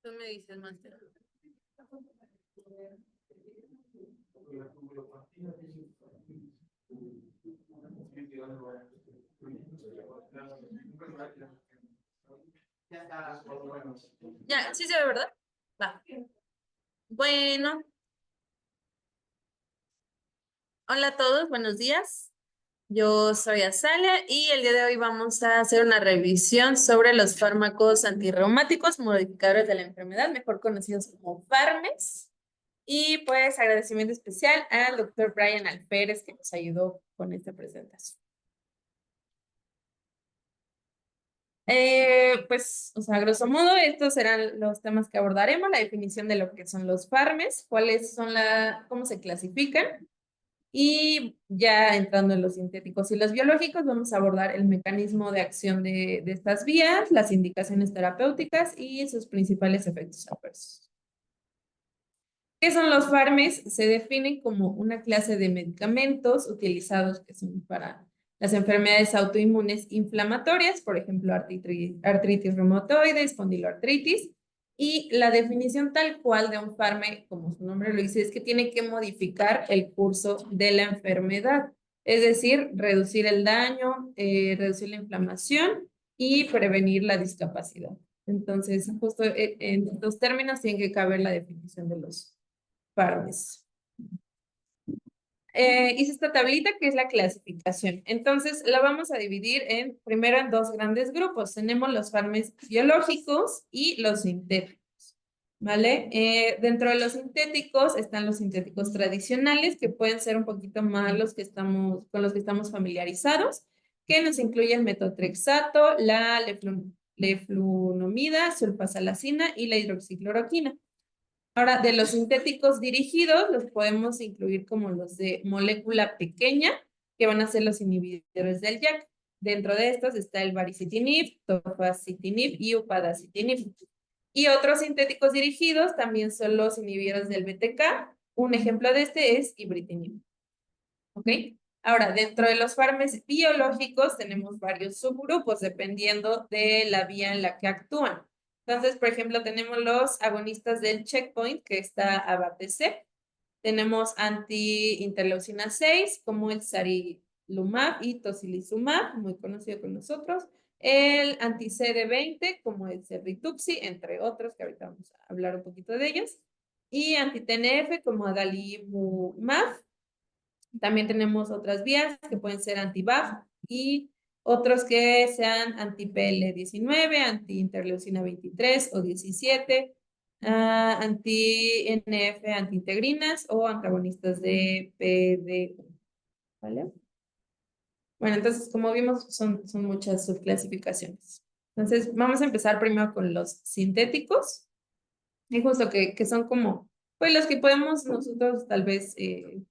Tú me dices, Master. Ya, sí se ve, ¿verdad? Va. Bueno, hola a todos, buenos días. Yo soy Azalia y el día de hoy vamos a hacer una revisión sobre los fármacos antirreumáticos modificadores de la enfermedad, mejor conocidos como fármecs. Y pues agradecimiento especial al doctor Brian Alpérez que nos ayudó con esta presentación. Pues, o sea, a grosso modo, estos serán los temas que abordaremos, la definición de lo que son los fármacos, cómo se clasifican, y ya entrando en los sintéticos y los biológicos, vamos a abordar el mecanismo de acción de estas vías, las indicaciones terapéuticas y sus principales efectos adversos. ¿Qué son los fármacos? Se definen como una clase de medicamentos utilizados que son para las enfermedades autoinmunes inflamatorias, por ejemplo, artritis reumatoide, espondiloartritis, y la definición tal cual de un fármaco, como su nombre lo dice, es que tiene que modificar el curso de la enfermedad, es decir, reducir el daño, reducir la inflamación y prevenir la discapacidad. Entonces, justo en estos términos tiene que caber la definición de los fármacos. Hice esta tablita que es la clasificación. Entonces, la vamos a dividir primero en dos grandes grupos. Tenemos los fármacos biológicos y los sintéticos, ¿vale? Dentro de los sintéticos están los sintéticos tradicionales, que pueden ser un poquito más con los que estamos familiarizados, que nos incluyen metotrexato, la leflunomida, sulfasalacina y la hidroxicloroquina. Ahora, de los sintéticos dirigidos, los podemos incluir como los de molécula pequeña, que van a ser los inhibidores del JAK. Dentro de estos está el baricitinib, tofacitinib y upadacitinib. Y otros sintéticos dirigidos también son los inhibidores del BTK. Un ejemplo de este es ibritinib. ¿Ok? Ahora, dentro de los fármacos biológicos tenemos varios subgrupos dependiendo de la vía en la que actúan. Entonces, por ejemplo, tenemos los agonistas del checkpoint, que está ABAT-C. Tenemos anti-interleucina 6, como el sarilumab y tocilizumab, muy conocido con nosotros. El anti-CD20, como el cerrituxi, entre otros, que ahorita vamos a hablar un poquito de ellos. Y anti-TNF, como adalimumab. También tenemos otras vías que pueden ser anti-BAFF y otros que sean anti-PL19, anti-interleucina 23 o 17, anti-NF, anti-integrinas o antagonistas de PD1, ¿vale? Bueno, entonces, como vimos, son muchas subclasificaciones. Entonces, vamos a empezar primero con los sintéticos. Y justo que son como, pues los que podemos nosotros tal vez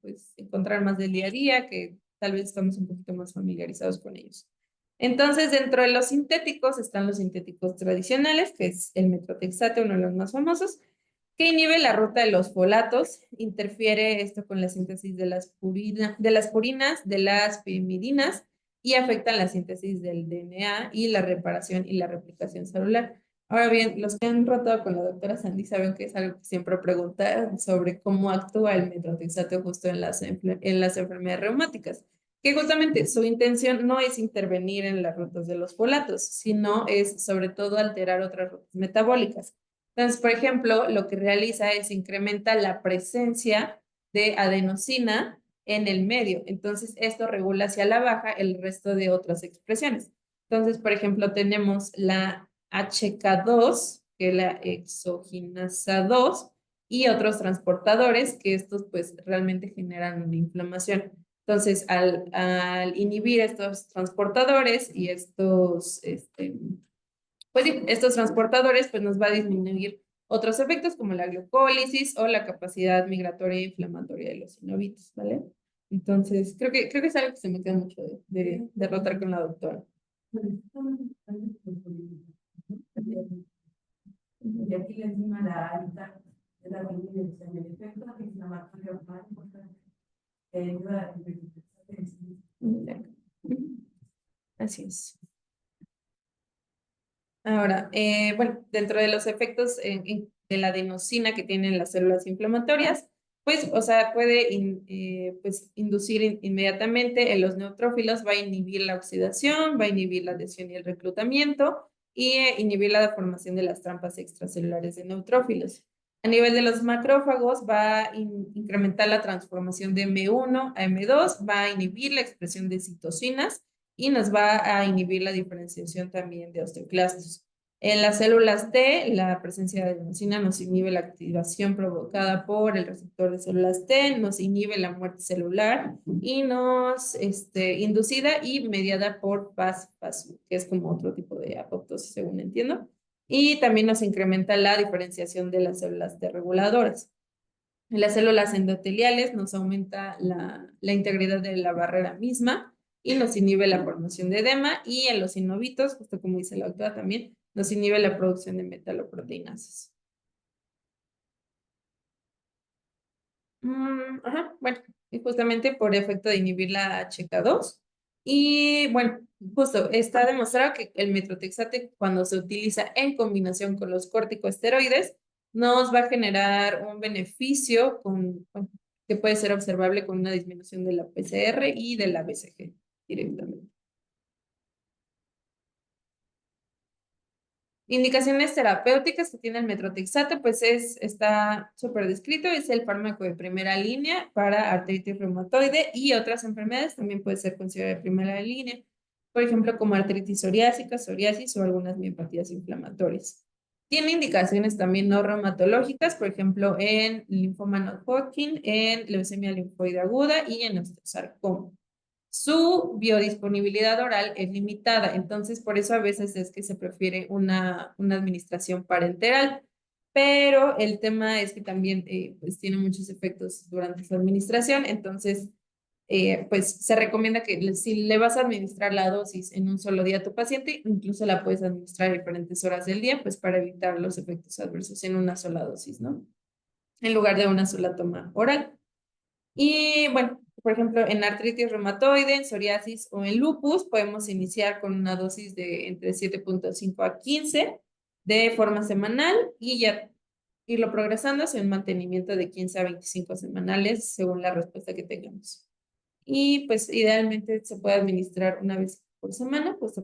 pues, encontrar más del día a día, que tal vez estamos un poquito más familiarizados con ellos. Entonces, dentro de los sintéticos están los sintéticos tradicionales, que es el metotrexato, uno de los más famosos, que inhibe la ruta de los folatos, interfiere esto con la síntesis de las purinas, de las pimidinas, y afecta la síntesis del DNA y la reparación y la replicación celular. Ahora bien, los que han rotado con la doctora Sandy saben que es algo que siempre pregunta sobre cómo actúa el metotrexato justo en las enfermedades reumáticas, que justamente su intención no es intervenir en las rutas de los folatos, sino es sobre todo alterar otras rutas metabólicas. Entonces, por ejemplo, lo que realiza es incrementa la presencia de adenosina en el medio. Entonces, esto regula hacia la baja el resto de otras expresiones. Entonces, por ejemplo, tenemos la HK2, que es la exoginasa 2, y otros transportadores, que estos pues realmente generan una inflamación. Entonces, al inhibir estos transportadores y pues sí, estos transportadores pues nos va a disminuir otros efectos como la glucólisis o la capacidad migratoria e inflamatoria de los sinovitos, ¿vale? Entonces, creo que es algo que se me queda mucho de rotar con la doctora. Y aquí le encima la alta de la disminución del efecto inflamatorio Así es. Ahora, bueno, dentro de los efectos de la adenosina que tienen las células inflamatorias, pues, o sea, puede pues, inducir inmediatamente en los neutrófilos, va a inhibir la oxidación, va a inhibir la adhesión y el reclutamiento y inhibir la formación de las trampas extracelulares de neutrófilos. A nivel de los macrófagos, va a incrementar la transformación de M1 a M2, va a inhibir la expresión de citocinas y nos va a inhibir la diferenciación también de osteoclastos. En las células T, la presencia de adenosina nos inhibe la activación provocada por el receptor de células T, nos inhibe la muerte celular y nos inducida y mediada por PAS, que es como otro tipo de apoptosis, según entiendo. Y también nos incrementa la diferenciación de las células T reguladoras. En las células endoteliales nos aumenta la integridad de la barrera misma y nos inhibe la formación de edema y en los sinovitos, justo como dice la autora también, nos inhibe la producción de metaloproteinasas. Ajá, bueno, y justamente por efecto de inhibir la HK2. Y bueno, justo está demostrado que el metrotexate cuando se utiliza en combinación con los corticosteroides nos va a generar un beneficio bueno, que puede ser observable con una disminución de la PCR y de la BCG directamente. Indicaciones terapéuticas que tiene el metrotexate, pues está súper descrito, es el fármaco de primera línea para artritis reumatoide y otras enfermedades, también puede ser considerado de primera línea, por ejemplo, como artritis psoriásica, psoriasis o algunas miopatías inflamatorias. Tiene indicaciones también no reumatológicas, por ejemplo, en linfoma no-Hodgkin, en leucemia linfoide aguda y en osteosarcoma. Su biodisponibilidad oral es limitada, entonces por eso a veces es que se prefiere una administración parenteral, pero el tema es que también pues tiene muchos efectos durante su administración, entonces pues se recomienda que si le vas a administrar la dosis en un solo día a tu paciente, incluso la puedes administrar a diferentes horas del día, pues para evitar los efectos adversos en una sola dosis, ¿no? En lugar de una sola toma oral. Y bueno, por ejemplo, en artritis reumatoide, en psoriasis o en lupus, podemos iniciar con una dosis de entre 7.5 a 15 de forma semanal y ya irlo progresando hacia un mantenimiento de 15 a 25 semanales según la respuesta que tengamos. Y pues idealmente se puede administrar una vez por semana, pues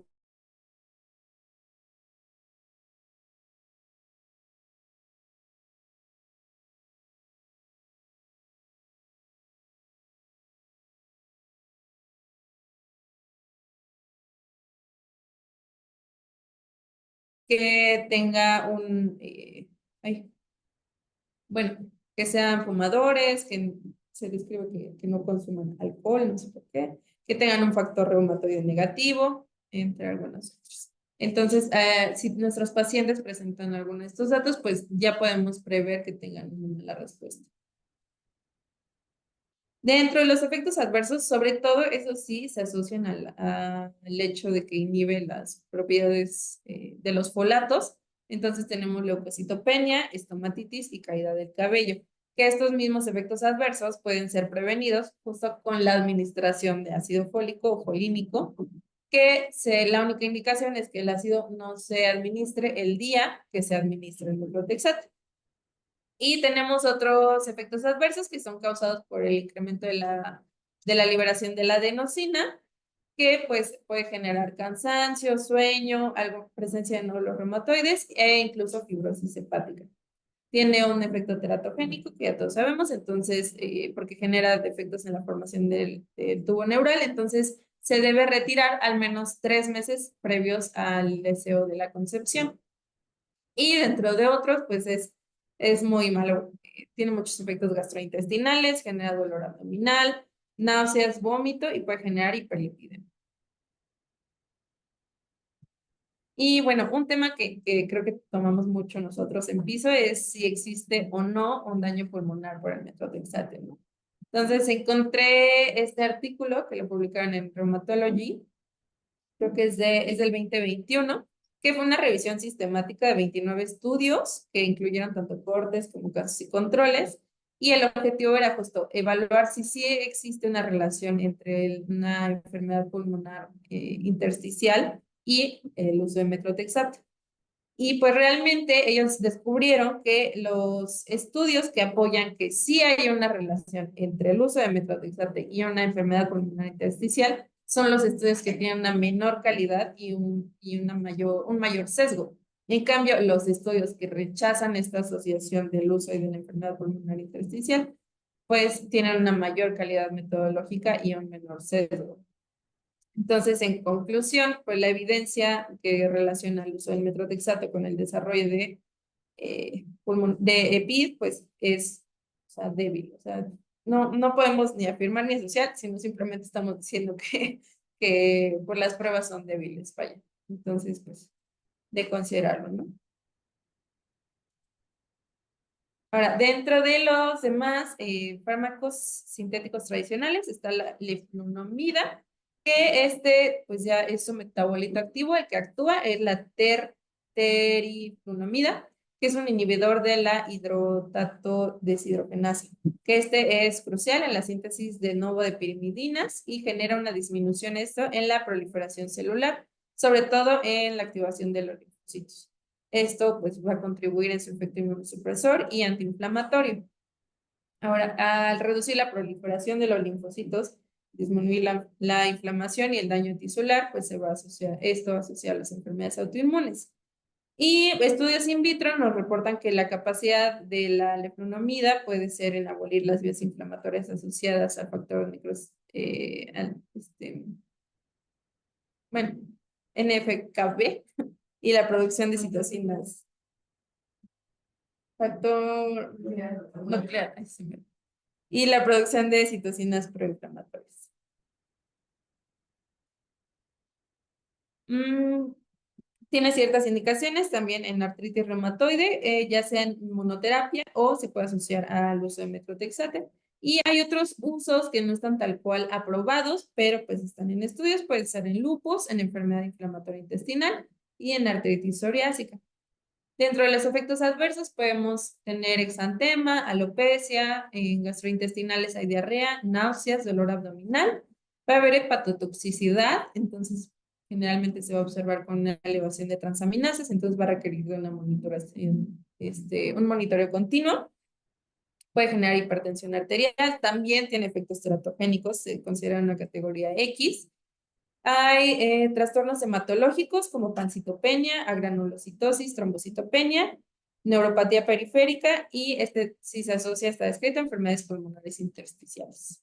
que tenga ay, bueno, que sean fumadores, que se describe que no consuman alcohol, no sé por qué, que tengan un factor reumatoide negativo, entre algunos otros. Entonces, si nuestros pacientes presentan alguno de estos datos, pues ya podemos prever que tengan la respuesta. Dentro de los efectos adversos, sobre todo, eso sí, se asocian al hecho de que inhibe las propiedades de los folatos. Entonces tenemos leucocitopenia, estomatitis y caída del cabello, que estos mismos efectos adversos pueden ser prevenidos justo con la administración de ácido fólico o folínico, la única indicación es que el ácido no se administre el día que se administre el methotrexate. Y tenemos otros efectos adversos que son causados por el incremento de la liberación de la adenosina, que pues puede generar cansancio, sueño, presencia de nódulos reumatoides e incluso fibrosis hepática. Tiene un efecto teratogénico, que ya todos sabemos, entonces, porque genera defectos en la formación del tubo neural, entonces se debe retirar al menos 3 meses previos al deseo de la concepción. Y dentro de otros, pues es muy malo. Tiene muchos efectos gastrointestinales, genera dolor abdominal, náuseas, vómito y puede generar hiperlipidemia. Y bueno, un tema que creo que tomamos mucho nosotros en piso es si existe o no un daño pulmonar por el metrotexate, ¿no? Entonces encontré este artículo que lo publicaron en Rheumatology, creo que es del 2021, que fue una revisión sistemática de 29 estudios que incluyeron tanto cortes como casos y controles. Y el objetivo era justo evaluar si sí existe una relación entre una enfermedad pulmonar intersticial y el uso de metrotexate. Y pues realmente ellos descubrieron que los estudios que apoyan que sí hay una relación entre el uso de metotrexate y una enfermedad pulmonar intersticial son los estudios que tienen una menor calidad y un mayor sesgo. En cambio, los estudios que rechazan esta asociación del uso y de una enfermedad pulmonar intersticial, pues tienen una mayor calidad metodológica y un menor sesgo. Entonces, en conclusión, pues la evidencia que relaciona el uso del metrotexato con el desarrollo de EPID, pues es, o sea, débil. O sea, no podemos ni afirmar ni asociar, sino simplemente estamos diciendo que pues, las pruebas son débiles, vaya. Entonces, pues, de considerarlo, ¿no? Ahora, dentro de los demás fármacos sintéticos tradicionales está la leflunomida, que pues ya es un metabolito activo, el que actúa es la teriflunomida, que es un inhibidor de la hidrotato deshidrogenasa, que es crucial en la síntesis de novo de pirimidinas y genera una disminución esto en la proliferación celular, sobre todo en la activación de los linfocitos. Esto pues va a contribuir en su efecto inmunosupresor y antiinflamatorio. Ahora, al reducir la proliferación de los linfocitos, disminuir la inflamación y el daño tisular, pues esto va a asociar a las enfermedades autoinmunes. Y estudios in vitro nos reportan que la capacidad de la leflunomida puede ser en abolir las vías inflamatorias asociadas al factor bueno, NFKB y la producción de citocinas. Factor nuclear. Y la producción de citocinas proinflamatorias. Mm, tiene ciertas indicaciones también en artritis reumatoide, ya sea en inmunoterapia o se puede asociar al uso de metrotexate. Y hay otros usos que no están tal cual aprobados, pero pues están en estudios, puede ser en lupus, en enfermedad inflamatoria intestinal y en artritis psoriásica. Dentro de los efectos adversos podemos tener exantema, alopecia, en gastrointestinales hay diarrea, náuseas, dolor abdominal. Va a haber hepatotoxicidad, entonces generalmente se va a observar con una elevación de transaminasas, entonces va a requerir de una monitoración, un monitoreo continuo. Puede generar hipertensión arterial, también tiene efectos teratogénicos, se considera una categoría X. Hay trastornos hematológicos como pancitopenia, agranulocitosis, trombocitopenia, neuropatía periférica y si se asocia, está descrito, a enfermedades pulmonares intersticiales.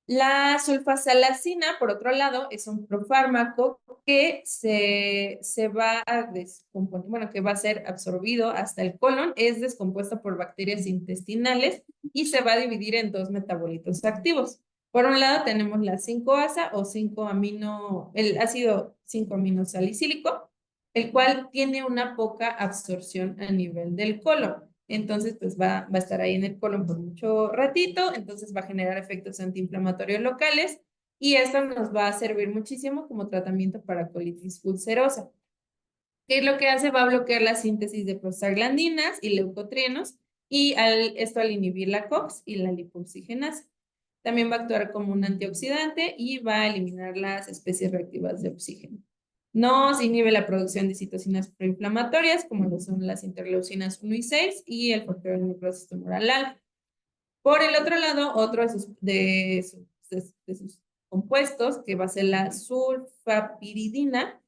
La sulfasalacina, por otro lado, es un profármaco que se va a descomponer, bueno, que va a ser absorbido hasta el colon, es descompuesto por bacterias intestinales y se va a dividir en dos metabolitos activos. Por un lado tenemos la 5-asa o el ácido 5-aminosalicílico, el cual tiene una poca absorción a nivel del colon. Entonces, pues va a estar ahí en el colon por mucho ratito, entonces va a generar efectos antiinflamatorios locales y esto nos va a servir muchísimo como tratamiento para colitis ulcerosa. ¿Qué es lo que hace? Va a bloquear la síntesis de prostaglandinas y leucotrienos y esto al inhibir la COX y la lipoxigenasa. También va a actuar como un antioxidante y va a eliminar las especies reactivas de oxígeno. No se inhibe la producción de citocinas proinflamatorias, como lo son las interleucinas 1 y 6 y el factor de necrosis tumoral alfa. Por el otro lado, otro de sus compuestos, que va a ser la sulfapiridina,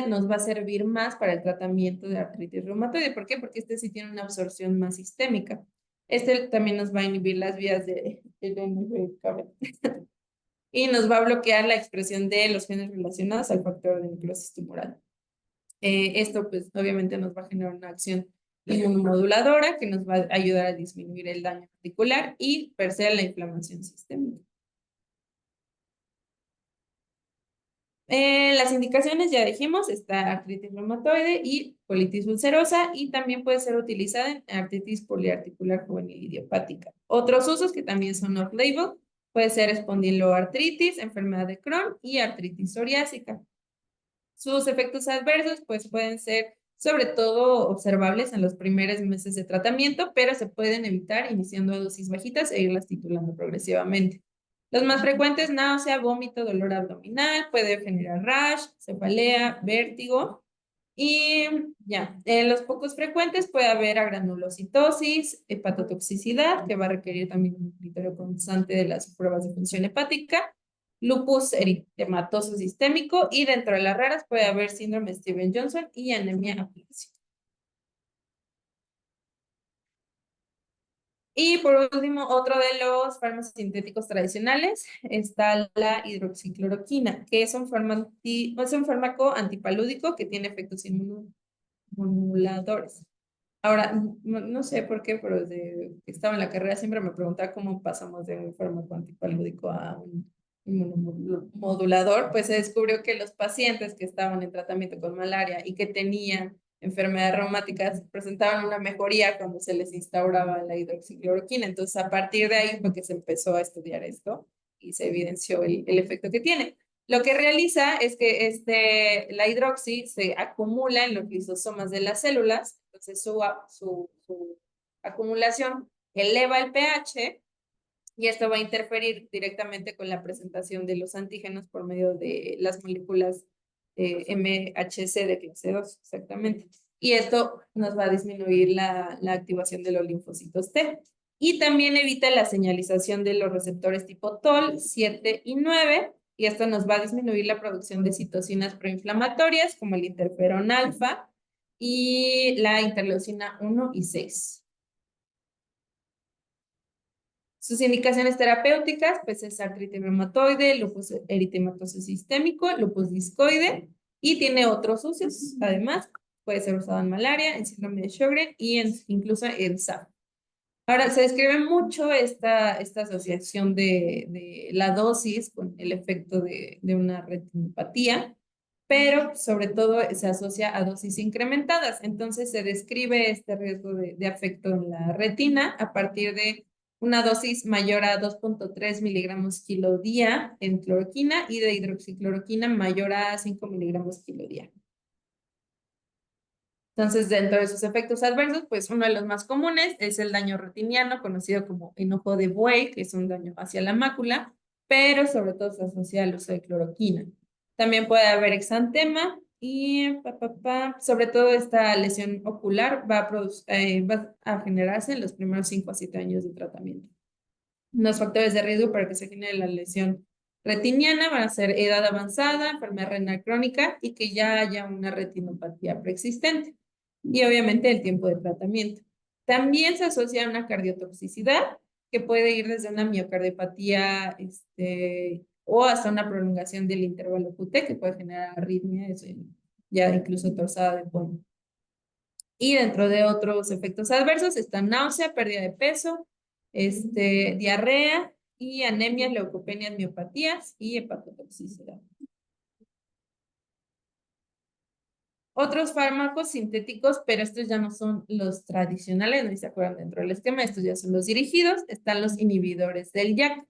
nos va a servir más para el tratamiento de artritis reumatoide. ¿Por qué? Porque sí tiene una absorción más sistémica. También nos va a inhibir las vías de NF-κB y nos va a bloquear la expresión de los genes relacionados al factor de necrosis tumoral. Esto, pues, obviamente nos va a generar una acción inmunomoduladora que nos va a ayudar a disminuir el daño articular y per se la inflamación sistémica. Las indicaciones, ya dijimos, está artritis reumatoide y colitis ulcerosa y también puede ser utilizada en artritis poliarticular juvenil idiopática. Otros usos que también son off-label puede ser espondiloartritis, enfermedad de Crohn y artritis psoriásica. Sus efectos adversos pues pueden ser sobre todo observables en los primeros meses de tratamiento, pero se pueden evitar iniciando a dosis bajitas e irlas titulando progresivamente. Los más frecuentes, náusea, vómito, dolor abdominal, puede generar rash, cefalea, vértigo. Y ya, en los pocos frecuentes puede haber agranulocitosis, hepatotoxicidad, que va a requerir también un criterio constante de las pruebas de función hepática, lupus eritematoso sistémico, y dentro de las raras puede haber síndrome Stevens-Johnson y anemia aplastica. Y por último, otro de los fármacos sintéticos tradicionales está la hidroxicloroquina, que es es un fármaco antipalúdico que tiene efectos inmunomoduladores. Ahora, no sé por qué, pero desde que estaba en la carrera siempre me preguntaba cómo pasamos de un fármaco antipalúdico a un inmunomodulador. Pues se descubrió que los pacientes que estaban en tratamiento con malaria y que tenían enfermedades reumáticas presentaban una mejoría cuando se les instauraba la hidroxicloroquina. Entonces, a partir de ahí fue que se empezó a estudiar esto y se evidenció el efecto que tiene. Lo que realiza es que la hidroxi se acumula en los lisosomas de las células, entonces su acumulación eleva el pH y esto va a interferir directamente con la presentación de los antígenos por medio de las moléculas MHC de clase 2, exactamente. Y esto nos va a disminuir la activación de los linfocitos T. Y también evita la señalización de los receptores tipo TOL 7 y 9, y esto nos va a disminuir la producción de citocinas proinflamatorias como el interferón alfa y la interleucina 1 y 6. Sus indicaciones terapéuticas, pues es artritis reumatoide, lupus eritematoso sistémico, lupus discoide, y tiene otros usos, además, puede ser usado en malaria, en síndrome de Sjögren y incluso en SAP. Ahora, se describe mucho esta asociación de la dosis con el efecto de una retinopatía, pero sobre todo se asocia a dosis incrementadas. Entonces se describe este riesgo de afecto en la retina a partir de una dosis mayor a 2.3 miligramos kilo día en cloroquina y de hidroxicloroquina mayor a 5 miligramos kilo día. Entonces, dentro de sus efectos adversos, pues uno de los más comunes es el daño retiniano, conocido como enojo de buey, que es un daño hacia la mácula, pero sobre todo se asocia al uso de cloroquina. También puede haber exantema y sobre todo esta lesión ocular va a generarse en los primeros 5 a 7 años de tratamiento. Los factores de riesgo para que se genere la lesión retiniana van a ser edad avanzada, enfermedad renal crónica y que ya haya una retinopatía preexistente. Y obviamente el tiempo de tratamiento. También se asocia a una cardiotoxicidad que puede ir desde una miocardiopatía o hasta una prolongación del intervalo QT que puede generar arritmia, ya incluso torsada de puño. Y dentro de otros efectos adversos están náusea, pérdida de peso, diarrea y anemia, leucopenias, miopatías y hepatotoxicidad. Otros fármacos sintéticos, pero estos ya no son los tradicionales, no se acuerdan dentro del esquema, estos ya son los dirigidos, están los inhibidores del JAK.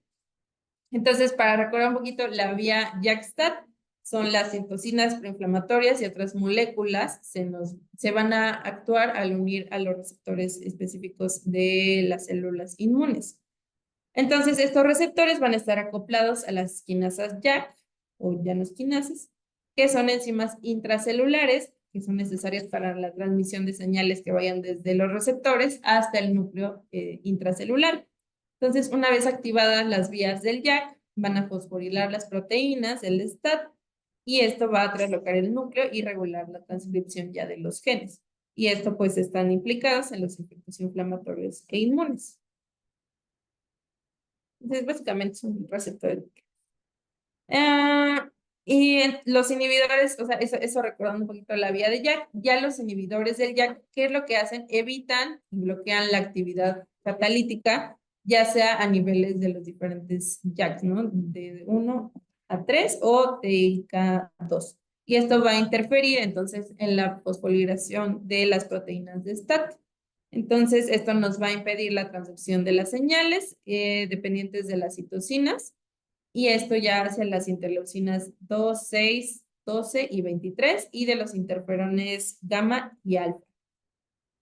Entonces, para recordar un poquito, la vía JAK-STAT son las citocinas proinflamatorias y otras moléculas se van a actuar al unir a los receptores específicos de las células inmunes. Entonces, estos receptores van a estar acoplados a las quinasas JAK o llanosquinases, que son enzimas intracelulares que son necesarias para la transmisión de señales que vayan desde los receptores hasta el núcleo intracelular. Entonces, una vez activadas las vías del JAK, van a fosforilar las proteínas del STAT y esto va a traslocar el núcleo y regular la transcripción ya de los genes. Y esto pues están implicados en los efectos inflamatorios e inmunes. Entonces, básicamente es un receptor. Y los inhibidores, o sea, eso recordando un poquito la vía de JAK, ya los inhibidores del JAK, ¿qué es lo que hacen? Evitan y bloquean la actividad catalítica, ya sea a niveles de los diferentes JAKs, ¿no? De 1 a 3 o de IK2. Y esto va a interferir entonces en la fosforilación de las proteínas de STAT. Entonces, esto nos va a impedir la transducción de las señales dependientes de las citocinas y esto ya hace las interleucinas 2, 6, 12 y 23 y de los interferones gamma y alfa.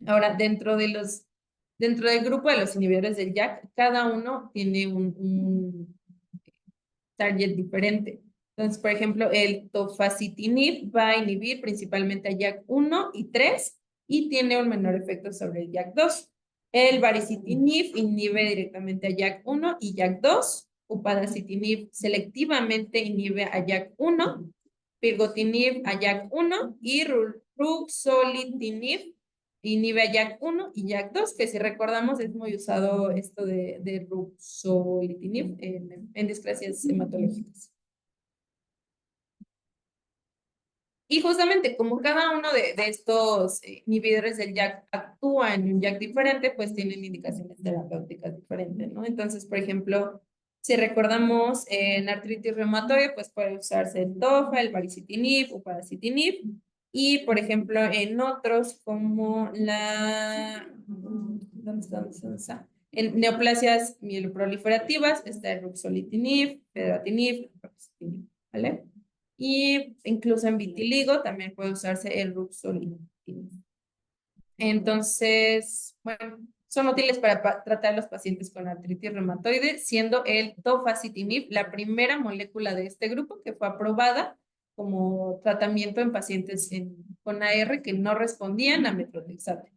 Ahora, dentro del grupo de los inhibidores del JAK, cada uno tiene target diferente. Entonces, por ejemplo, el tofacitinib va a inhibir principalmente a JAK1 y 3 y tiene un menor efecto sobre el JAK2. El baricitinib inhibe directamente a JAK1 y JAK2. Upadacitinib selectivamente inhibe a JAK1. Pirgotinib a JAK1 y ruxolitinib inhibe a JAK1 y JAK2, que si recordamos es muy usado esto de ruxolitinib en displasias hematológicas. Y justamente como cada uno de estos inhibidores del JAK actúa en un JAK diferente, pues tienen indicaciones terapéuticas diferentes, ¿no? Entonces, por ejemplo, si recordamos en artritis reumatoide, pues puede usarse el tofa, el baricitinib, upadacitinib, y por ejemplo en otros como ¿dónde está? En neoplasias mieloproliferativas está el ruxolitinib, fedratinib, roxatinib, ¿vale? Y incluso en vitiligo también puede usarse el ruxolitinib. Entonces, bueno, son útiles para tratar a los pacientes con artritis reumatoide, siendo el tofacitinib la primera molécula de este grupo que fue aprobada como tratamiento en pacientes con AR que no respondían a metrotexate.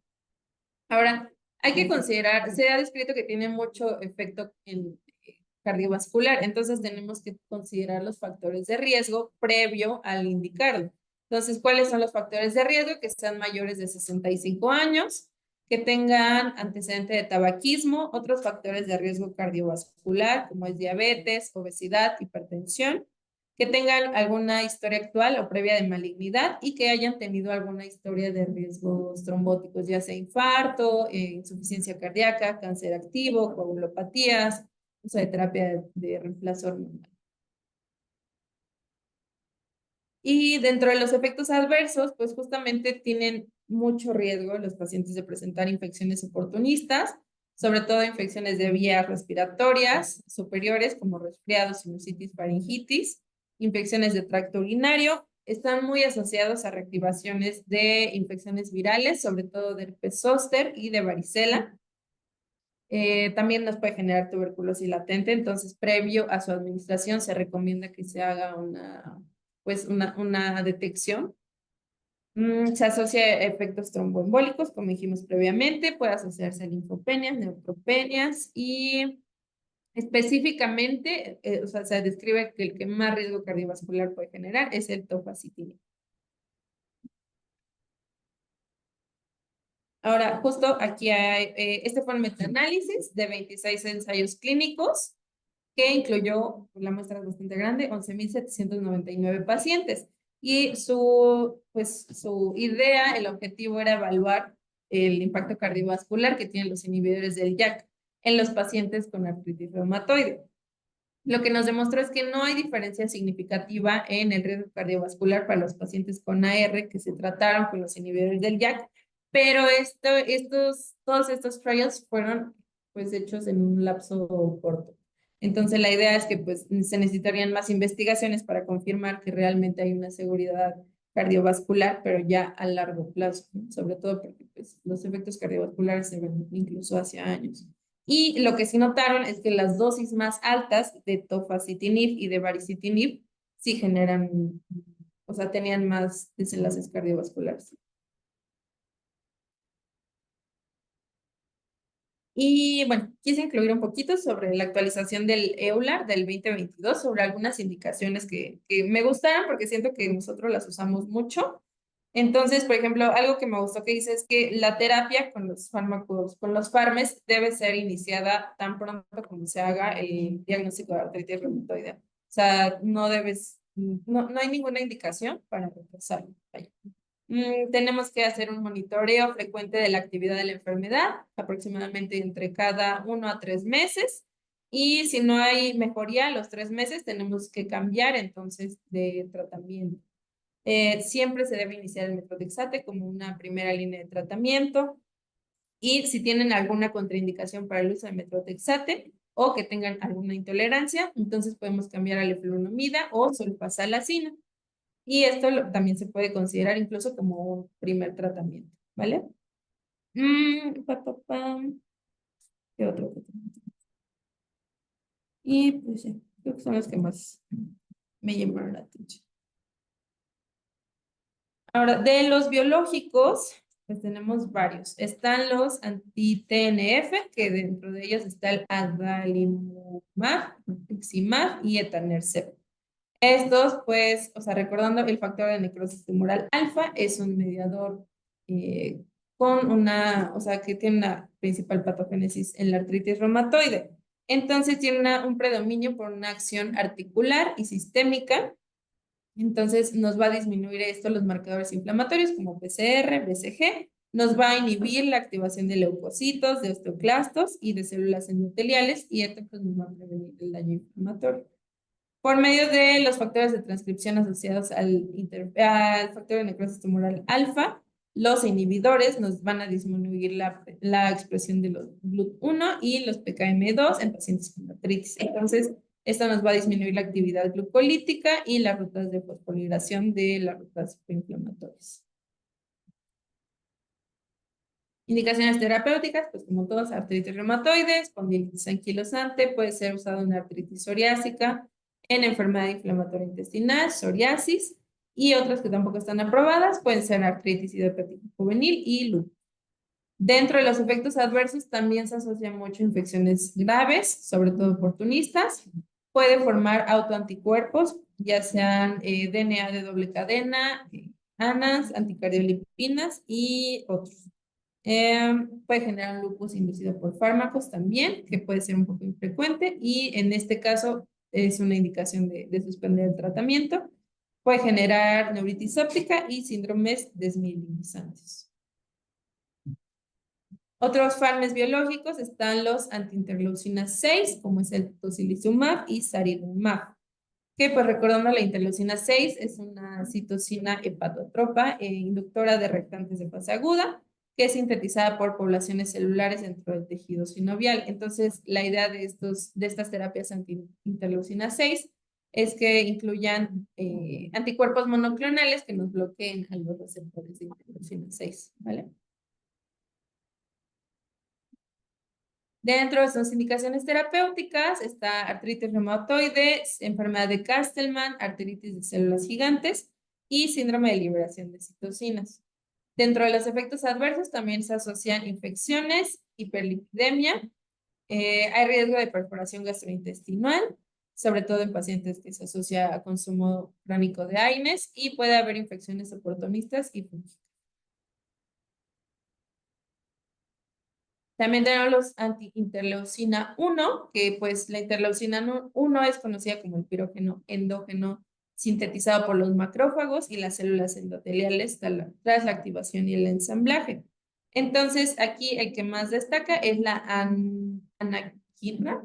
Ahora, hay que considerar, se ha descrito que tiene mucho efecto en cardiovascular, entonces tenemos que considerar los factores de riesgo previo al indicarlo. Entonces, ¿cuáles son los factores de riesgo? Que sean mayores de 65 años, que tengan antecedente de tabaquismo, otros factores de riesgo cardiovascular, como es diabetes, obesidad, hipertensión, que tengan alguna historia actual o previa de malignidad y que hayan tenido alguna historia de riesgos trombóticos, ya sea infarto, insuficiencia cardíaca, cáncer activo, coagulopatías, uso de terapia de reemplazo hormonal. Y dentro de los efectos adversos, pues justamente tienen mucho riesgo los pacientes de presentar infecciones oportunistas, sobre todo infecciones de vías respiratorias superiores como resfriados, sinusitis, faringitis, infecciones de tracto urinario. Están muy asociados a reactivaciones de infecciones virales, sobre todo de herpes zóster y de varicela. También nos puede generar tuberculosis latente, entonces previo a su administración se recomienda que se haga una detección. Se asocia a efectos tromboembólicos, como dijimos previamente, puede asociarse a linfopenias, neutropenias y específicamente, o sea, se describe que el que más riesgo cardiovascular puede generar es el tofacitinib. Ahora, justo aquí hay, este fue un metaanálisis de 26 ensayos clínicos que incluyó, la muestra es bastante grande, 11.799 pacientes. Y su idea, el objetivo era evaluar el impacto cardiovascular que tienen los inhibidores del JAK en los pacientes con artritis reumatoide. Lo que nos demostró es que no hay diferencia significativa en el riesgo cardiovascular para los pacientes con AR que se trataron con los inhibidores del JAK, pero todos estos trials fueron pues hechos en un lapso corto. Entonces la idea es que pues se necesitarían más investigaciones para confirmar que realmente hay una seguridad cardiovascular, pero ya a largo plazo, ¿no? Sobre todo porque pues, los efectos cardiovasculares se ven incluso hacia años. Y lo que sí notaron es que las dosis más altas de tofacitinib y de baricitinib sí generan, o sea, tenían más desenlaces cardiovasculares. Y bueno, quise incluir un poquito sobre la actualización del EULAR del 2022, sobre algunas indicaciones que me gustaron porque siento que nosotros las usamos mucho. Entonces, por ejemplo, algo que me gustó que dice es que la terapia con los fármacos, con los fármacos, debe ser iniciada tan pronto como se haga el diagnóstico de artritis reumatoide. O sea, no hay ninguna indicación para retrasarlo. Vaya. Tenemos que hacer un monitoreo frecuente de la actividad de la enfermedad, aproximadamente entre cada 1 a 3 meses. Y si no hay mejoría a los 3 meses, tenemos que cambiar entonces de tratamiento. Siempre se debe iniciar el methotrexate como una primera línea de tratamiento. Y si tienen alguna contraindicación para el uso de methotrexate o que tengan alguna intolerancia, entonces podemos cambiar a leflunomida o sulfasalacina. Y esto también se puede considerar incluso como un primer tratamiento, ¿vale? Mm, pa, pa, pa. ¿Qué otro? Y pues sí. Creo que son los que más me llamaron la atención. Ahora, de los biológicos, pues tenemos varios. Están los anti-TNF, que dentro de ellos está el adalimumab, rituximab y etanercept. Estos, pues, o sea, recordando el factor de necrosis tumoral alfa, es un mediador eh, con una, o sea, que tiene una principal patogénesis en la artritis reumatoide. Entonces, tiene un predominio por una acción articular y sistémica. Entonces, nos va a disminuir esto los marcadores inflamatorios como PCR, BCG. Nos va a inhibir la activación de leucocitos, de osteoclastos y de células endoteliales, y esto pues, nos va a prevenir el daño inflamatorio. Por medio de los factores de transcripción asociados al factor de necrosis tumoral alfa, los inhibidores nos van a disminuir la expresión de los GLUT1 y los PKM2 en pacientes con artritis. Entonces, esto nos va a disminuir la actividad glucolítica y las rutas de fosforilación de las rutas inflamatorias. Indicaciones terapéuticas, pues como todas, artritis reumatoide, espondilitis anquilosante, puede ser usado en artritis psoriásica, en enfermedad inflamatoria intestinal, psoriasis, y otras que tampoco están aprobadas, pueden ser artritis idiopática juvenil y lupus. Dentro de los efectos adversos también se asocian mucho infecciones graves, sobre todo oportunistas. Puede formar autoanticuerpos, ya sean DNA de doble cadena, ANAS, anticardiolipinas y otros. Puede generar un lupus inducido por fármacos también, que puede ser un poco infrecuente, y en este caso es una indicación de suspender el tratamiento. Puede generar neuritis óptica y síndromes desmielinizantes. Otros fármacos biológicos están los antiinterleucina 6, como es el tocilizumab y sarilumab, que pues recordando la interleucina 6 es una citocina hepatotropa inductora de reactantes de fase aguda, que es sintetizada por poblaciones celulares dentro del tejido sinovial. Entonces, la idea de estas terapias anti-interleucina 6 es que incluyan anticuerpos monoclonales que nos bloqueen a los receptores de interleucina 6, ¿vale? Dentro de sus indicaciones terapéuticas está artritis reumatoide, enfermedad de Castleman, arteritis de células gigantes y síndrome de liberación de citocinas. Dentro de los efectos adversos también se asocian infecciones, hiperlipidemia, hay riesgo de perforación gastrointestinal, sobre todo en pacientes que se asocia a consumo crónico de AINES, y puede haber infecciones oportunistas y fúngicas. También tenemos los anti-interleucina 1, que pues la interleucina 1 es conocida como el pirógeno endógeno sintetizado por los macrófagos y las células endoteliales tras la activación y el ensamblaje. Entonces, aquí el que más destaca es la anakinra,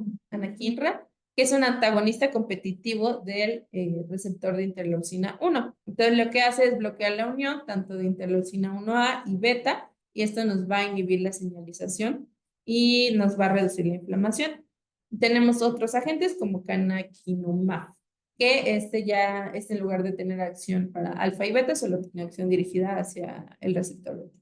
que es un antagonista competitivo del receptor de interleucina 1. Entonces, lo que hace es bloquear la unión tanto de interleucina 1A y beta, y esto nos va a inhibir la señalización y nos va a reducir la inflamación. Tenemos otros agentes como canakinumab, que este en lugar de tener acción para alfa y beta, solo tiene acción dirigida hacia el receptor beta.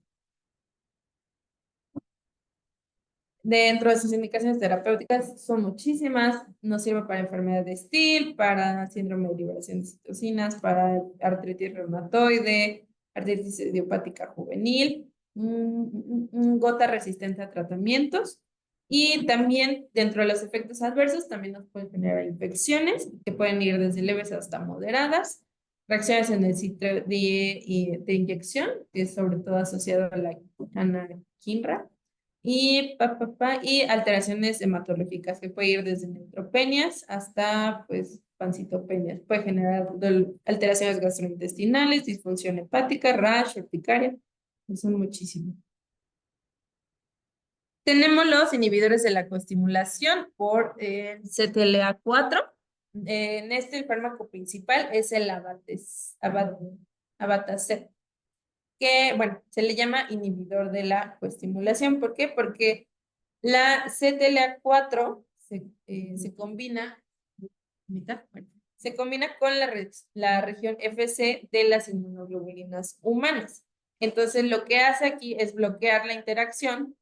Dentro de sus indicaciones terapéuticas son muchísimas. Nos sirve para enfermedad de Still, para síndrome de liberación de citocinas, para artritis reumatoide, artritis idiopática juvenil, gota resistente a tratamientos. Y también dentro de los efectos adversos también nos pueden generar infecciones que pueden ir desde leves hasta moderadas, reacciones en el sitio de inyección, que es sobre todo asociado a la anakinra, y alteraciones hematológicas que puede ir desde neutropenias hasta pues pancitopenias. Puede generar alteraciones gastrointestinales, disfunción hepática, rash, urticaria. Son muchísimos. Tenemos los inhibidores de la coestimulación por CTLA4. En este el fármaco principal es el abatacept, que, bueno, se le llama inhibidor de la coestimulación. ¿Por qué? Porque la CTLA4 se combina, bueno, se combina con la región FC de las inmunoglobulinas humanas. Entonces, lo que hace aquí es bloquear la interacción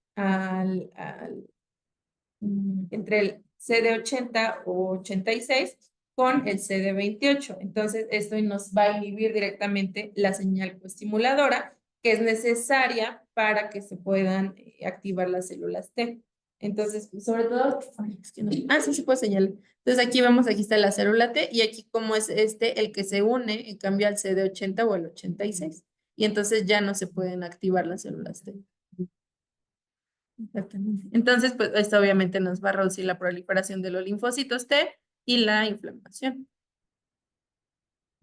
entre el CD80 o 86 con el CD28. Entonces, esto nos va a inhibir directamente la señal coestimuladora que es necesaria para que se puedan activar las células T. Entonces, sobre todo, ay, es que no. Sí, se puede señalar. Entonces, aquí vemos, aquí está la célula T y aquí como es el que se une en cambio al CD80 o al 86. Y entonces ya no se pueden activar las células T. Exactamente. Entonces, pues esto obviamente nos va a reducir la proliferación de los linfocitos T y la inflamación.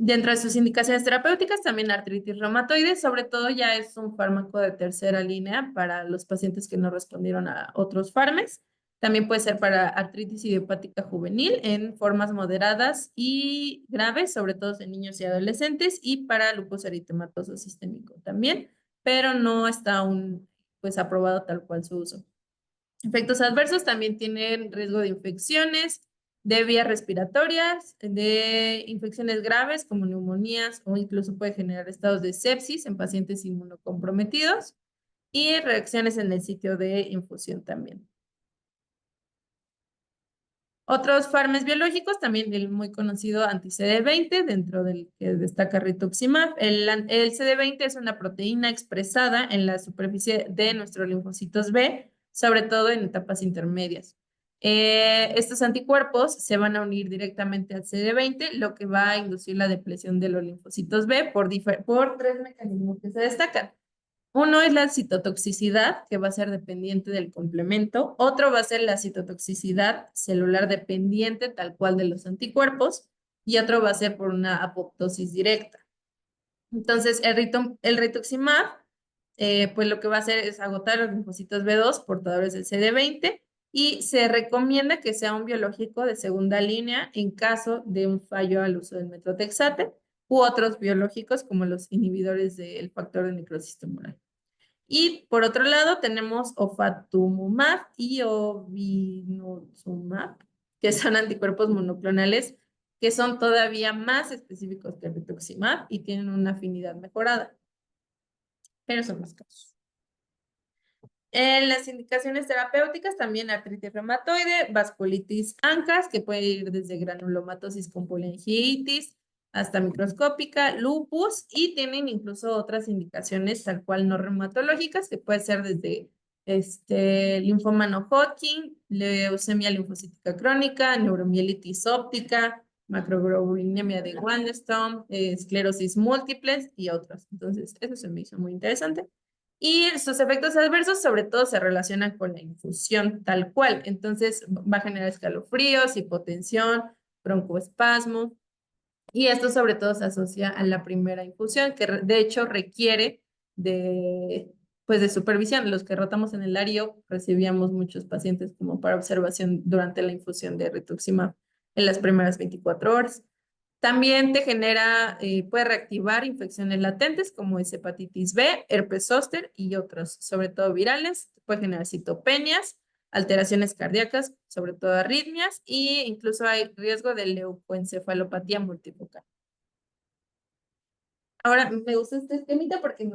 Dentro de sus indicaciones terapéuticas, también artritis reumatoide, sobre todo ya es un fármaco de tercera línea para los pacientes que no respondieron a otros fármacos. También puede ser para artritis idiopática juvenil en formas moderadas y graves, sobre todo en niños y adolescentes, y para lupus eritematoso sistémico también, pero no está aún pues aprobado tal cual su uso. Efectos adversos también tienen riesgo de infecciones, de vías respiratorias, de infecciones graves como neumonías o incluso puede generar estados de sepsis en pacientes inmunocomprometidos y reacciones en el sitio de infusión también. Otros fármacos biológicos, también el muy conocido anti-CD20, dentro del que destaca rituximab. El CD20 es una proteína expresada en la superficie de nuestros linfocitos B, sobre todo en etapas intermedias. Estos anticuerpos se van a unir directamente al CD20, lo que va a inducir la depresión de los linfocitos B por tres mecanismos que se destacan. Uno es la citotoxicidad, que va a ser dependiente del complemento. Otro va a ser la citotoxicidad celular dependiente, tal cual de los anticuerpos. Y otro va a ser por una apoptosis directa. Entonces, el rituximab, pues lo que va a hacer es agotar los linfocitos B2 portadores del CD20 y se recomienda que sea un biológico de segunda línea en caso de un fallo al uso del metotrexate u otros biológicos como los inhibidores del factor de necrosis tumoral. Y por otro lado tenemos ofatumumab y obinutuzumab, que son anticuerpos monoclonales que son todavía más específicos que el rituximab y tienen una afinidad mejorada, pero son más caros. En las indicaciones terapéuticas también artritis reumatoide, vasculitis ANCAS, que puede ir desde granulomatosis con polingiitis hasta microscópica, lupus, y tienen incluso otras indicaciones tal cual no reumatológicas, que puede ser desde linfoma no Hodgkin, leucemia linfocítica crónica, neuromielitis óptica, macroglobulinemia de Waldenström, esclerosis múltiple y otros. Entonces, eso se me hizo muy interesante. Y sus efectos adversos sobre todo se relacionan con la infusión tal cual. Entonces va a generar escalofríos, hipotensión, broncoespasmo. Y esto sobre todo se asocia a la primera infusión, que de hecho requiere pues de supervisión. Los que rotamos en el área recibíamos muchos pacientes como para observación durante la infusión de rituximab en las primeras 24 horas. También te genera, puede reactivar infecciones latentes como es hepatitis B, herpes zóster y otros, sobre todo virales. Puede generar citopenias, alteraciones cardíacas, sobre todo arritmias, e incluso hay riesgo de leucoencefalopatía multifocal. Ahora, me gusta este temita porque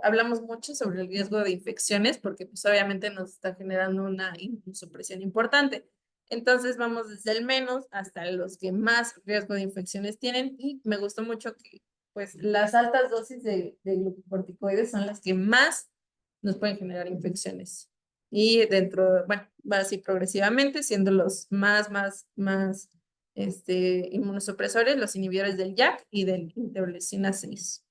hablamos mucho sobre el riesgo de infecciones, porque pues obviamente nos está generando una inmunosupresión importante. Entonces vamos desde el menos hasta los que más riesgo de infecciones tienen y me gustó mucho que pues las altas dosis de glucocorticoides son las que más nos pueden generar infecciones. Y bueno, va así progresivamente, siendo los más inmunosupresores, los inhibidores del JAK y del interleucina 6.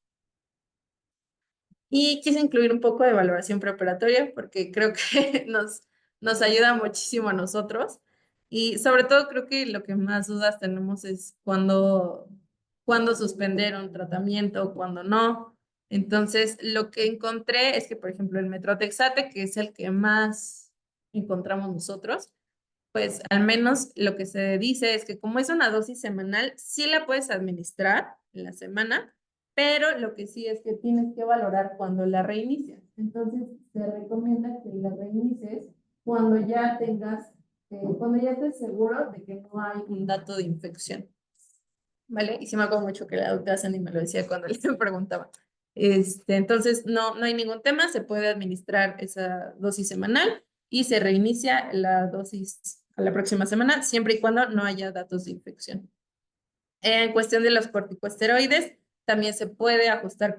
Y quise incluir un poco de valoración preoperatoria porque creo que nos ayuda muchísimo a nosotros. Y sobre todo creo que lo que más dudas tenemos es cuándo suspender un tratamiento o cuándo no. Entonces, lo que encontré es que, por ejemplo, el metotrexate, que es el que más encontramos nosotros, pues al menos lo que se dice es que como es una dosis semanal, sí la puedes administrar en la semana, pero lo que sí es que tienes que valorar cuando la reinicias. Entonces, se recomienda que la reinicies cuando ya cuando ya estés seguro de que no hay un dato de infección. ¿Vale? Y sí me acuerdo mucho que la doctora Sandy me lo decía cuando le preguntaba. Entonces, no hay ningún tema, se puede administrar esa dosis semanal y se reinicia la dosis a la próxima semana, siempre y cuando no haya datos de infección. En cuestión de los corticosteroides, también se puede ajustar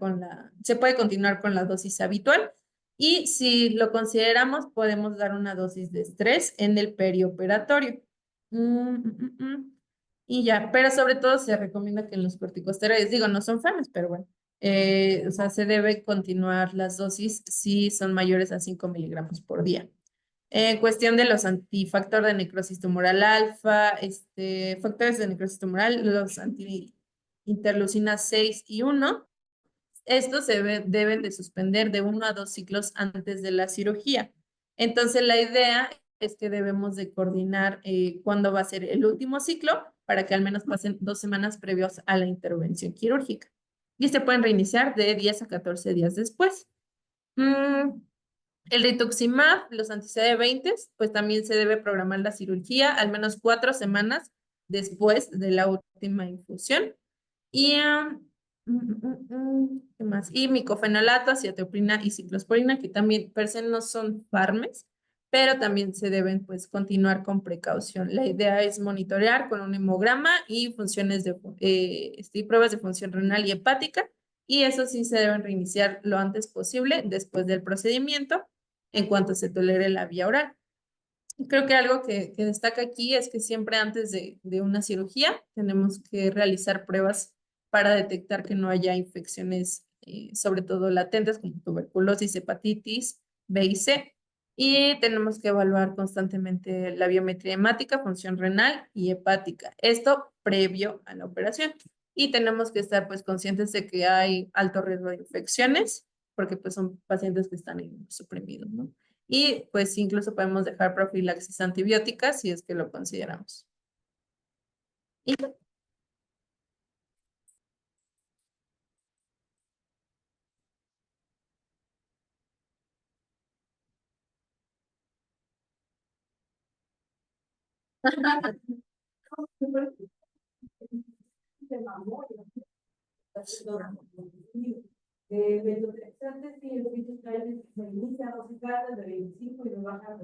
se puede continuar con la dosis habitual y si lo consideramos, podemos dar una dosis de estrés en el perioperatorio. Y ya, pero sobre todo se recomienda que en los corticosteroides, digo, no son fanes, pero bueno, o sea, se debe continuar las dosis si son mayores a 5 miligramos por día. En cuestión de los antifactores de necrosis tumoral alfa, factores de necrosis tumoral, los antiinterleucinas 6 y 1, estos deben de suspender de 1 a 2 ciclos antes de la cirugía. Entonces, la idea es que debemos de coordinar cuándo va a ser el último ciclo para que al menos pasen 2 semanas previos a la intervención quirúrgica. Y se pueden reiniciar de 10 a 14 días después. El rituximab, los anti-CD20, pues también se debe programar la cirugía al menos 4 semanas después de la última infusión. Y, ¿qué más? Y micofenolato, acetoprina y ciclosporina, que también per se no son fármacos, pero también se deben pues continuar con precaución. La idea es monitorear con un hemograma y pruebas de función renal y hepática, y eso sí se deben reiniciar lo antes posible después del procedimiento en cuanto se tolere la vía oral. Creo que algo que destaca aquí es que siempre antes de una cirugía tenemos que realizar pruebas para detectar que no haya infecciones, sobre todo latentes, como tuberculosis, hepatitis B y C. Y tenemos que evaluar constantemente la biometría hemática, función renal y hepática. Esto previo a la operación. Y tenemos que estar pues conscientes de que hay alto riesgo de infecciones, porque pues son pacientes que están inmunosuprimidos, ¿no? Y pues incluso podemos dejar profilaxis antibiótica si es que lo consideramos. Y Metotexante, sí, el virus se inicia a dosis altas de 25 y no baja.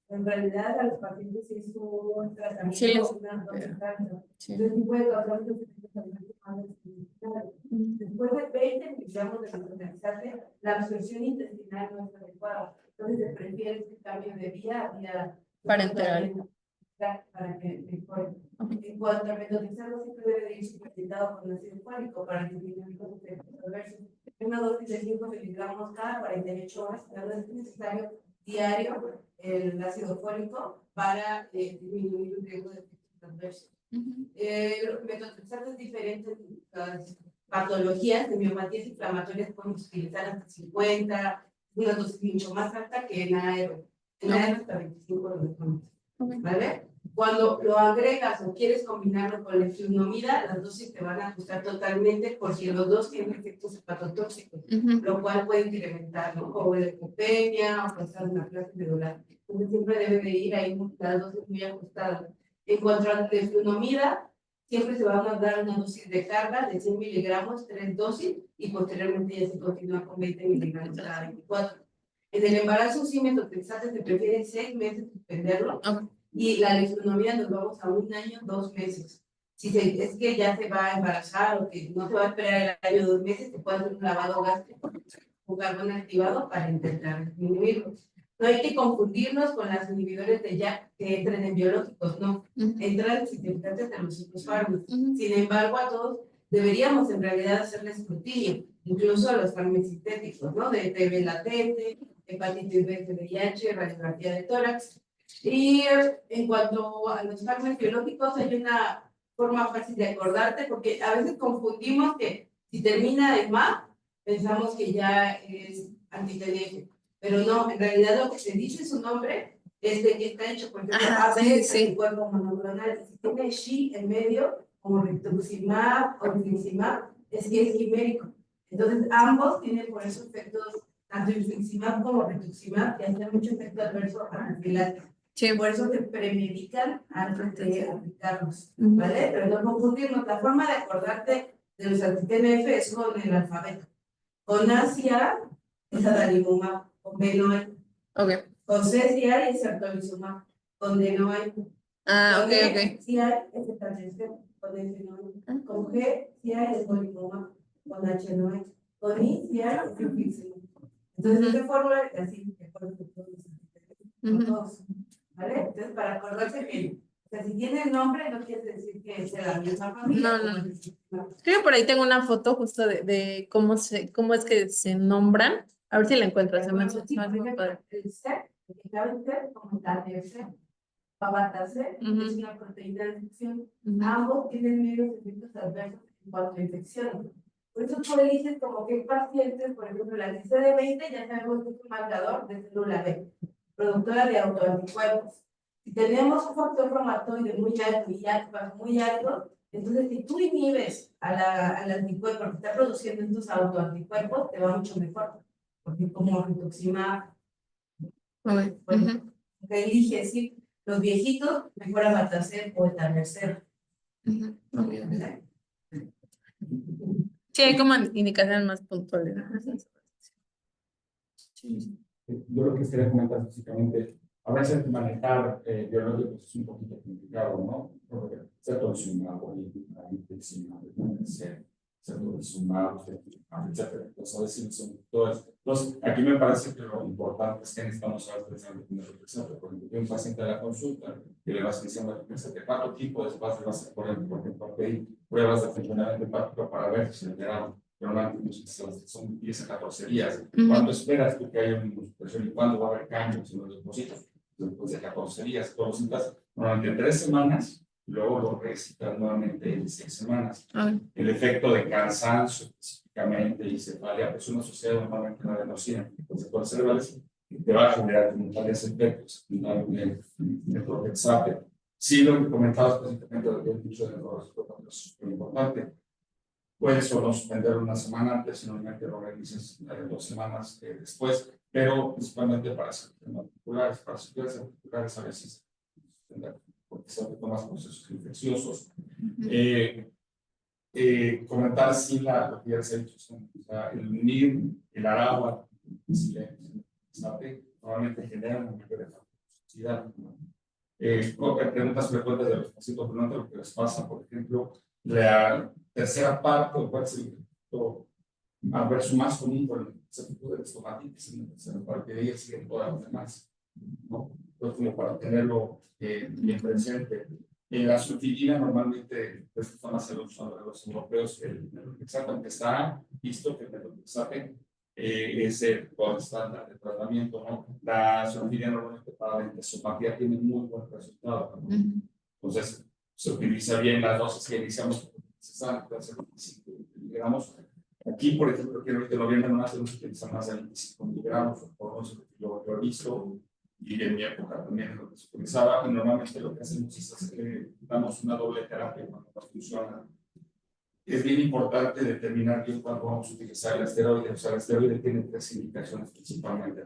En realidad, a los pacientes sí es un tratamiento. Sí, Una dosis alta. sí. Entonces, sí puede causar muchos efectos adversos más especiales. Después de 20 miligramos de metotexate, la absorción intestinal no es adecuada. Entonces, se prefiere este cambio de vía Parenteral. para que mejore. En cuanto a metotexate, siempre debe de ir suplementado con ácido fólico para disminuir los efectos adversos. Una dosis de 5 miligramos cada 48 horas, pero es necesario diario el ácido fólico para disminuir el riesgo de efectos adversos. Metotexate es diferente en las patologías de miopatías inflamatorias, podemos utilizar hasta 50, una dosis mucho más alta que en aero. En aero hasta 25 miligramos. ¿Vale? Cuando lo agregas o quieres combinarlo con la flunamida, las dosis te van a ajustar totalmente porque los dos tienen efectos hepatotóxicos, lo cual puede incrementar, ¿no? O leucopenia o causar una clase medular. Entonces siempre debe de ir ahí las dosis muy ajustadas. En cuanto a la flunamida, siempre se va a dar una dosis de carga de 100 miligramos, 3 dosis, y posteriormente ya se continúa con 20 miligramos cada 24. En el embarazo, sí, metotexate se prefiere 6 meses suspenderlo. Y la leishmaniosina nos vamos a 1 año, 2 meses. Si es que ya se va a embarazar o que no se va a esperar el año, 2 meses, se puede hacer un lavado gástrico con carbón activado para intentar disminuirlo. No hay que confundirnos con las inhibidores de JAK que entran en biológicos, no. Entran significantes de los otros fármacos. Sin embargo, a todos deberíamos en realidad hacerle escrutinio, incluso a los fármacos sintéticos, ¿no? De TB latente, hepatitis B, VIH, radiografía de tórax. Y en cuanto a los fármacos biológicos, hay una forma fácil de acordarte, porque a veces confundimos que si termina en MA, pensamos que ya es anti-TNF, pero no, en realidad lo que se dice su nombre es de que está hecho, por ejemplo, AB, el cuerpo monoclonal, y si tiene SHI en medio, como rituximab o infliximab, es que es quimérico. Entonces, ambos tienen por eso efectos, tanto infliximab como rituximab, que hacen mucho efecto adverso anafiláctico. Sí. Por eso se premedican antes de aplicarlos, ¿vale? Pero no confundirnos. La forma de acordarte de los anti-TNF es con el alfabeto. Con Asia es adalimumab, con B no hay. Okay. Con C sí hay, es certolizumab, con D no hay. Ah, Con ok, E, ok. si hay, es establecido. Con S no hay. Con G, si hay, es polimoma. Con H no hay. Con I, si hay, es infiximo. Entonces, esta fórmula, así, de acuerdo con todos con todos. ¿Vale? Entonces, para acordarse que, o sea, si tiene nombre, no quiere decir que sea la misma familia. No, no. Creo que por ahí tengo una foto justo de cómo es que se nombran. A ver si la encuentras. Se me hace Sí, por muy ejemplo, padre. el C, que cabe en C, como tal de C. Pavata C es una proteína de infección. Ambos tienen medios efectos adversos en cuanto a infección. Por eso tú eliges como que pacientes, por ejemplo, la CD20 ya sabemos que es un marcador de célula B, productora de autoanticuerpos. Si tenemos un factor reumatoide muy alto y alfa muy alto, entonces si tú inhibes al anticuerpo que está produciendo estos autoanticuerpos, te va mucho mejor. Porque como rituximab, Okay. bueno, que elige, sí, los viejitos, mejor Amatacel o Etanercel. Okay. ¿Vale? Sí, hay como indicaciones más puntuales. Sí. Yo lo que quería comentar básicamente, a veces manejar biológicos es un poquito complicado, ¿no? Porque se sumado, se sumado, etcétera. Entonces, a veces son todas. Entonces, aquí me parece que lo importante es que necesitamos saber precisamente cómo reflexión. Por ejemplo, un paciente a la consulta que le vas diciendo de cuánto tiempo después le vas a pedir pruebas de funcionamiento hepático para ver si se alteraron. Normalmente son 10 a 14 días. ¿Cuánto esperas tú que haya una imunosupresión y cuándo va a haber cambios en los depósitos? Después de 14 días, todos los citas normalmente 3 semanas, luego lo recitas nuevamente en 6 semanas. El efecto de cansancio específicamente y cefalia es una sociedad normalmente la adenosina, consecuencias cerebrales, te va a generar como tales efectos el Protex-AP. Sí, lo que comentabas específicamente de lo que he dicho de los es súper importante. Puedes o no suspender una semana antes, normalmente lo realizas 2 semanas después, pero principalmente para sistemas articulares, para sistemas articulares a veces, porque se toman procesos infecciosos. Comentar si lo que ya se ha dicho, o sea, el unir el aragua, normalmente genera un mayor de toxicidad. Preguntas frecuentes de los pacientes durante lo que les pasa, por ejemplo, la tercera parte o cuál es el efecto adverso más común por el tipo de estomatitis en la tercera parte, de ahí siguen todas las demás, ¿no? Entonces, como para tenerlo bien presente. La sulfidina normalmente son más los europeos, el exactamente está visto que el metotrexate es el estándar de tratamiento, ¿no? La sulfidina normalmente para la endosopatía tiene muy buen resultado, ¿no? Entonces, se utiliza bien las dosis que iniciamos, miligramos. Aquí, por ejemplo, que ahorita lo vienen no se utiliza más de 25 miligramos, por lo menos yo he visto, y en mi época también lo que se utilizaba, y normalmente lo que hacemos es que damos una doble terapia cuando no funciona. Es bien importante determinar bien cuándo vamos a utilizar el esteroide. O sea, el esteroide tiene 3 indicaciones principalmente,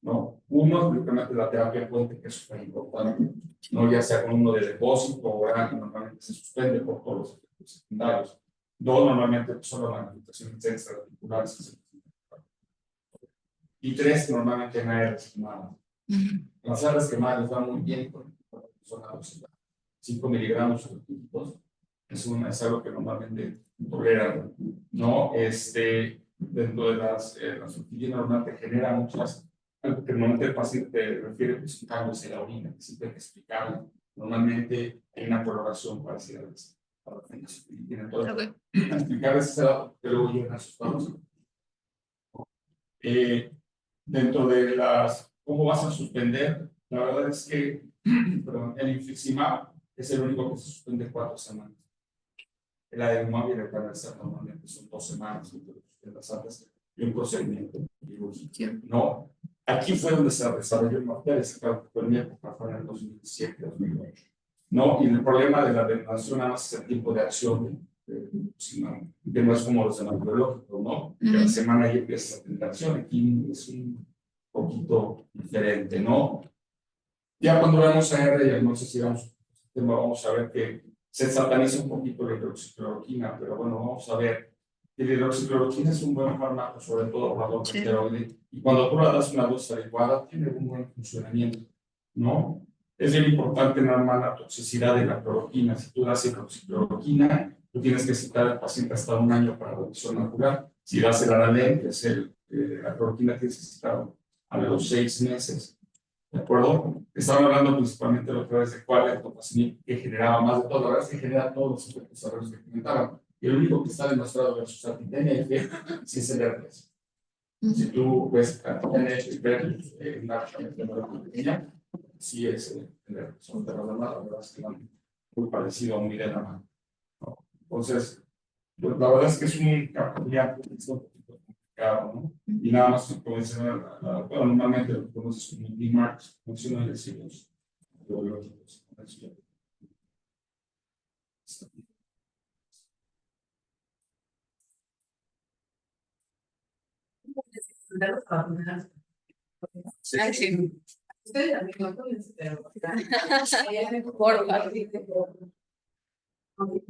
¿no? Uno, simplemente la terapia puente, que es súper importante, ¿no? Ya sea con uno de depósito o oral, que normalmente se suspende por todos los efectos secundarios. Dos, normalmente solo manifestaciones extraarticulares. Y tres, normalmente en ARs quemadas. Las ARs quemadas les va muy bien con son a 5 miligramos o 2. Es algo que normalmente toleran, ¿no? Dentro de las utilidades normalmente genera muchas, algo que normalmente el paciente refiere pues, cambios en la orina, que siempre hay que explicarlo. Normalmente hay una coloración parecida a esa. Tienen todo explicarles ese dato que luego llegan a sus palos. Dentro de ¿cómo vas a suspender? La verdad es que perdón, el infliximab es el único que se suspende 4 semanas. La de y el Etanercel normalmente son 2 semanas de las altas y un procedimiento quirúrgico. No, aquí fue donde se desarrolló el martel, fue en mi época, fue en el 2007, 2008. No, y el problema de la determinación nada más es el tipo de acción que no es como los demás biológicos, ¿no? Que la semana ya empieza la tentación, aquí es un poquito diferente, ¿no? Ya cuando vemos a R, no sé si vamos a ver que se sataniza un poquito la hidroxicloroquina, pero bueno, vamos a ver. La hidroxicloroquina es un buen fármaco, sobre todo para los esteroides, y cuando tú le das una dosis adecuada, tiene un buen funcionamiento, ¿no? Es bien importante normal la toxicidad de la cloroquina. Si tú das hidroxicloroquina, tú tienes que citar al paciente hasta 1 año para revisión ocular. Si das el Aralen, que es la cloroquina, tienes que citar a los 6 meses. ¿De acuerdo? Estaban hablando principalmente la otra vez de cuál es el topacinib que generaba más de todo. La verdad es que genera todos los efectos adversos que comentaban. Y el único que está demostrado versus artitenia es que si es el herpes. Si tú ves artitenia y ves una pequeña, sí es el herpes. Son de los demás, la verdad es que van muy parecido a un mirenama. ¿No? Entonces, pues, la verdad es que es un capillán complicado, ¿no? Y nada más como dicen, bueno, normalmente lo conoces como DMARCs, funcionales y los biológicos. Sí. Ay, sí. Ustedes también no conocen, pero Por favor.